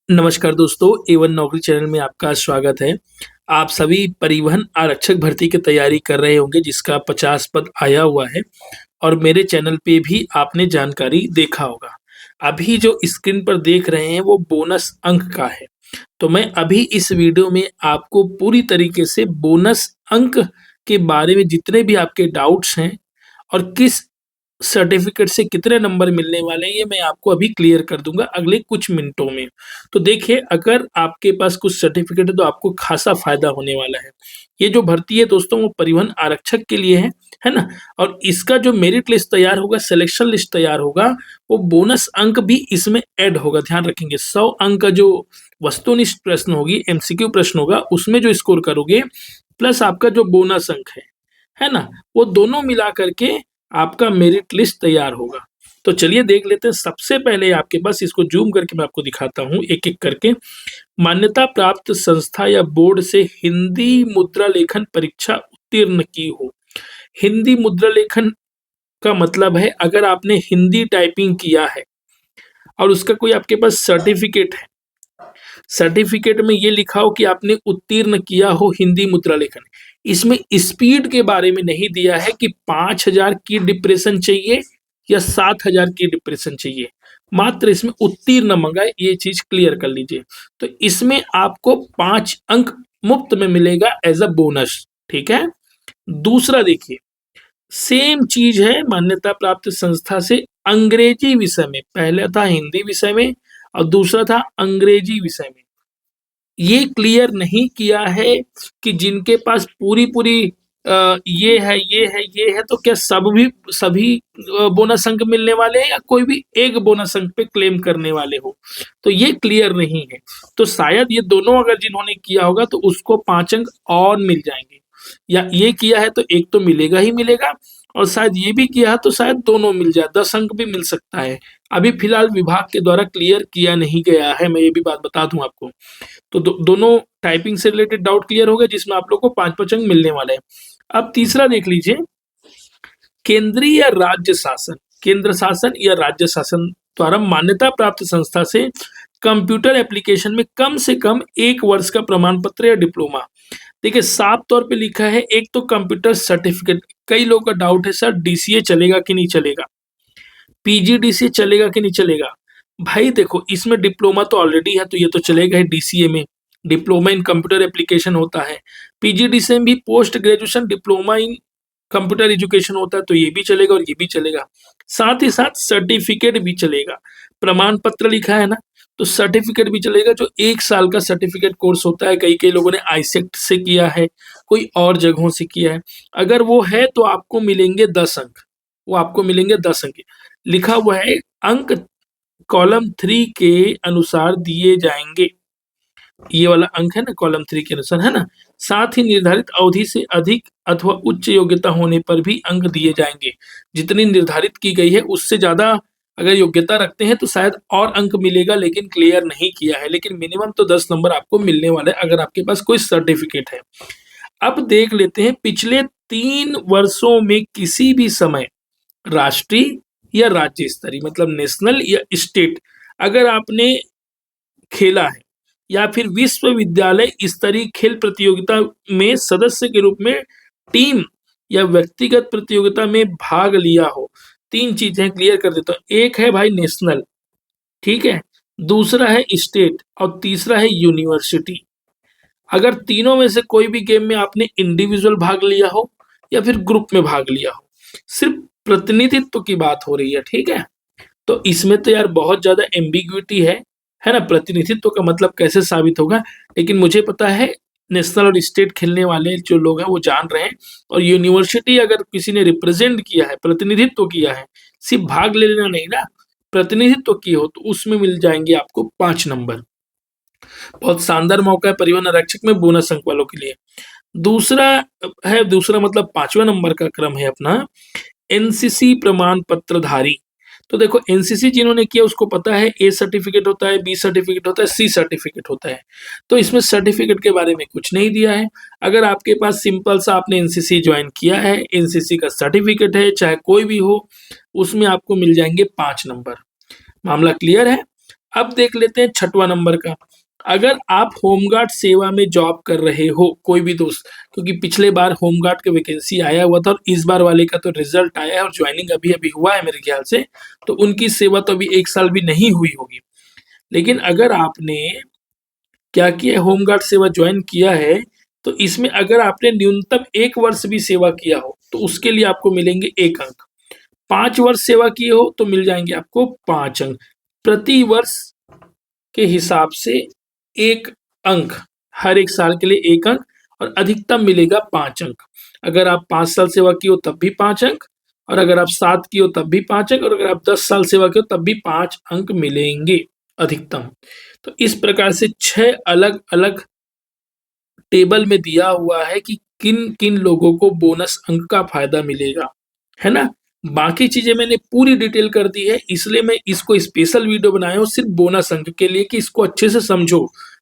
नमस्कार दोस्तों, A1 नौकरी चैनल में आपका स्वागत है। आप सभी परिवहन आरक्षक भर्ती की तैयारी कर रहे होंगे जिसका 50 पद आया हुआ है और मेरे चैनल पे भी आपने जानकारी देखा होगा। अभी जो स्क्रीन पर देख रहे हैं वो बोनस अंक का है। तो मैं अभी इस वीडियो में आपको पूरी तरीके से बोनस अंक के बारे में जितने भी आपके डाउट्स हैं और किस सर्टिफिकेट से कितने नंबर मिलने वाले हैं ये मैं आपको अभी क्लियर कर दूंगा अगले कुछ मिनटों में। तो देखिए, अगर आपके पास कुछ सर्टिफिकेट है तो आपको खासा फायदा होने वाला है। ये जो भर्ती है दोस्तों वो परिवहन आरक्षक के लिए है ना? और इसका जो मेरिट लिस्ट तैयार होगा, सिलेक्शन लिस्ट तैयार होगा, वो बोनस अंक भी इसमें ऐड होगा। ध्यान रखेंगे, 100 अंक का जो वस्तुनिष्ठ प्रश्न होगी, एमसीक्यू प्रश्न होगा, उसमें जो स्कोर करोगे प्लस आपका जो बोनस अंक है ना, वो दोनों मिला करके आपका मेरिट लिस्ट तैयार होगा। तो चलिए देख लेते हैं। सबसे पहले आपके पास, इसको जूम करके मैं आपको दिखाता हूँ एक एक करके। मान्यता प्राप्त संस्था या बोर्ड से हिंदी मुद्रा लेखन परीक्षा उत्तीर्ण की हो। हिंदी मुद्रा लेखन का मतलब है अगर आपने हिंदी टाइपिंग किया है और उसका कोई आपके पास सर्टिफिकेट है, सर्टिफिकेट में ये लिखा हो कि आपने उत्तीर्ण किया हो हिंदी मुद्रा लेखन। इसमें स्पीड के बारे में नहीं दिया है कि 5000 की डिप्रेशन चाहिए या 7000 की डिप्रेशन चाहिए, मात्र इसमें उत्तीर्ण मंगा है। ये चीज क्लियर कर लीजिए। तो इसमें आपको 5 अंक मुफ्त में मिलेगा एज अ बोनस। ठीक है। दूसरा देखिए, सेम चीज है मान्यता प्राप्त संस्था से अंग्रेजी विषय में। पहले था हिंदी विषय में और दूसरा था अंग्रेजी विषय में। ये क्लियर नहीं किया है कि जिनके पास पूरी पूरी ये है तो क्या सभी बोनस अंक मिलने वाले हैं या कोई भी एक बोनस अंक पे क्लेम करने वाले हो, तो ये क्लियर नहीं है। तो शायद ये दोनों अगर जिन्होंने किया होगा तो उसको 5 अंक और मिल जाएंगे, या ये किया है तो एक तो मिलेगा ही मिलेगा, और शायद ये भी किया है तो शायद दोनों मिल जाए, 10 अंक भी मिल सकता है। अभी फिलहाल विभाग के द्वारा क्लियर किया नहीं गया है, मैं ये भी बात बता दूं आपको। तो दोनों टाइपिंग से रिलेटेड डाउट क्लियर हो गए जिसमें आप लोग को 5-5 अंक मिलने वाले हैं। अब तीसरा देख लीजिए, केंद्रीय या राज्य शासन, केंद्र शासन या राज्य शासन द्वारा मान्यता प्राप्त संस्था से कंप्यूटर एप्लीकेशन में कम से कम 1 वर्ष का प्रमाण पत्र या डिप्लोमा। देखिए, साफ तौर पे लिखा है एक तो कंप्यूटर सर्टिफिकेट। कई लोगों का डाउट है सर डीसीए चलेगा कि नहीं चलेगा, पीजीडीसीए चलेगा कि नहीं चलेगा। भाई देखो, इसमें डिप्लोमा तो ऑलरेडी है तो ये तो चलेगा ही। डीसीए में डिप्लोमा इन कंप्यूटर एप्लीकेशन होता है, पीजीडीसीए में भी post graduation diploma in computer education होता है, तो ये भी चलेगा और ये भी चलेगा। साथ ही साथ सर्टिफिकेट भी चलेगा। प्रमाण पत्र लिखा है ना, तो सर्टिफिकेट भी चलेगा। जो 1 साल का सर्टिफिकेट कोर्स होता है, कई कई लोगों ने आईसेक्ट से किया है, कोई और जगहों से किया है, अगर वो है तो आपको मिलेंगे 10 अंक। वो आपको मिलेंगे 10 अंक। लिखा हुआ है अंक कॉलम 3 के अनुसार दिए जाएंगे। ये वाला अंक है ना, कॉलम 3 के अनुसार, है ना। साथ ही निर्धारित अवधि से अधिक अथवा उच्च योग्यता होने पर भी अंक दिए जाएंगे। जितनी निर्धारित की गई है उससे ज्यादा अगर योग्यता रखते हैं तो शायद और अंक मिलेगा, लेकिन क्लियर नहीं किया है। लेकिन मिनिमम तो 10 नंबर आपको मिलने वाला है अगर आपके पास कोई सर्टिफिकेट है। अब देख लेते हैं, पिछले 3 वर्षों में किसी भी समय राष्ट्रीय या राज्य स्तरीय, मतलब नेशनल या स्टेट, अगर आपने खेला है या फिर विश्वविद्यालय स्तरीय खेल प्रतियोगिता में सदस्य के रूप में टीम या व्यक्तिगत प्रतियोगिता में भाग लिया हो। 3 चीजें क्लियर कर देता हूं। एक है भाई नेशनल, ठीक है, दूसरा है स्टेट और तीसरा है यूनिवर्सिटी। अगर तीनों में से कोई भी गेम में आपने इंडिविजुअल भाग लिया हो या फिर ग्रुप में भाग लिया हो, सिर्फ प्रतिनिधित्व की बात हो रही है, ठीक है। तो इसमें तो यार बहुत ज्यादा एम्बिग्विटी है ना। प्रतिनिधित्व का मतलब कैसे साबित होगा, लेकिन मुझे पता है नेशनल और स्टेट खेलने वाले जो लोग हैं वो जान रहे हैं। और यूनिवर्सिटी अगर किसी ने रिप्रेजेंट किया है, प्रतिनिधित्व किया है, सिर्फ भाग ले लेना नहीं ना, प्रतिनिधित्व किए हो, तो उसमें मिल जाएंगे आपको 5 नंबर। बहुत शानदार मौका है परिवहन आरक्षक में बोनस अंक वालों के लिए। दूसरा मतलब 5वां नंबर का क्रम है अपना एनसीसी प्रमाण पत्रधारी। तो देखो, एनसीसी जिन्होंने किया उसको पता है ए सर्टिफिकेट होता है, बी सर्टिफिकेट होता है, सी सर्टिफिकेट होता है। तो इसमें सर्टिफिकेट के बारे में कुछ नहीं दिया है। अगर आपके पास सिंपल सा आपने एनसीसी ज्वाइन किया है, एनसीसी का सर्टिफिकेट है, चाहे कोई भी हो, उसमें आपको मिल जाएंगे 5 नंबर। मामला क्लियर है। अब देख लेते हैं छठवां नंबर का। अगर आप होमगार्ड सेवा में जॉब कर रहे हो, कोई भी दोस्त, क्योंकि पिछले बार होमगार्ड का वैकेंसी आया हुआ था और इस बार वाले का तो रिजल्ट आया है और ज्वाइनिंग अभी अभी हुआ है मेरे ख्याल से, तो उनकी सेवा तो अभी 1 साल भी नहीं हुई होगी। लेकिन अगर आपने क्या किया, होमगार्ड सेवा ज्वाइन किया है, तो इसमें अगर आपने न्यूनतम 1 वर्ष भी सेवा किया हो तो उसके लिए आपको मिलेंगे 1 अंक। 5 वर्ष सेवा किए हो तो मिल जाएंगे आपको 5 अंक। प्रति वर्ष के हिसाब से 1 अंक, हर 1 साल के लिए 1 अंक, और अधिकतम मिलेगा 5 अंक। अगर आप 5 साल सेवा की हो तब भी 5 अंक, और अगर आप 7 की हो तब भी 5 अंक, और अगर आप 10 साल सेवा की हो तब भी 5 अंक मिलेंगे अधिकतम। तो इस प्रकार से 6 अलग अलग टेबल में दिया हुआ है कि किन किन लोगों को बोनस अंक का फायदा मिलेगा, है ना। बाकी चीजें मैंने पूरी डिटेल कर दी है, इसलिए मैं इसको स्पेशल वीडियो बनाया हूँ सिर्फ बोनस अंक के लिए कि इसको अच्छे से समझो।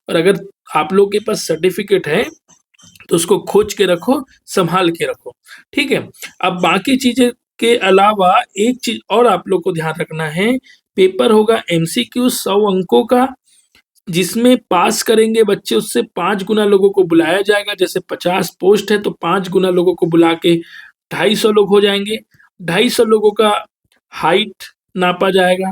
और अगर आप लोग के पास सर्टिफिकेट है तो उसको खोज के रखो, संभाल के रखो, ठीक है। अब बाकी चीजें के अलावा एक चीज और आप लोग को ध्यान रखना है, पेपर होगा एमसीक्यू 100 अंकों का, जिसमें पास करेंगे बच्चे उससे 5 गुना लोगों को बुलाया जाएगा। जैसे 50 पोस्ट है तो 5 गुना लोगों को बुला के 250 लोग हो जाएंगे। 250 लोगों का हाइट नापा जाएगा,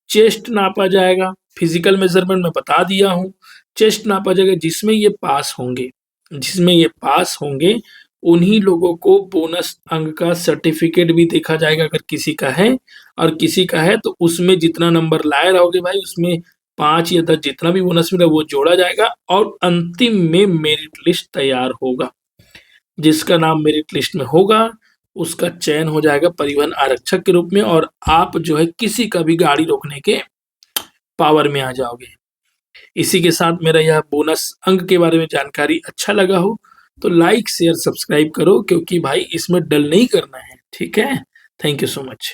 चेस्ट नापा जाएगा, फिजिकल मेजरमेंट में बता दिया हूँ, चेस्ट नापा जाएगा। जिसमें ये पास होंगे उन्हीं लोगों को बोनस अंक का सर्टिफिकेट भी देखा जाएगा अगर किसी का है, और किसी का है तो उसमें जितना नंबर लाए रहोगे भाई उसमें 5 या 10 जितना भी बोनस मिला वो जोड़ा जाएगा, और अंतिम में मेरिट लिस्ट तैयार होगा। जिसका नाम मेरिट लिस्ट में होगा उसका चयन हो जाएगा परिवहन आरक्षक के रूप में, और आप जो है किसी का भी गाड़ी रोकने के पावर में आ जाओगे। इसी के साथ मेरा यह बोनस अंक के बारे में जानकारी अच्छा लगा हो तो लाइक शेयर सब्सक्राइब करो, क्योंकि भाई इसमें डल नहीं करना है, ठीक है। Thank you so much.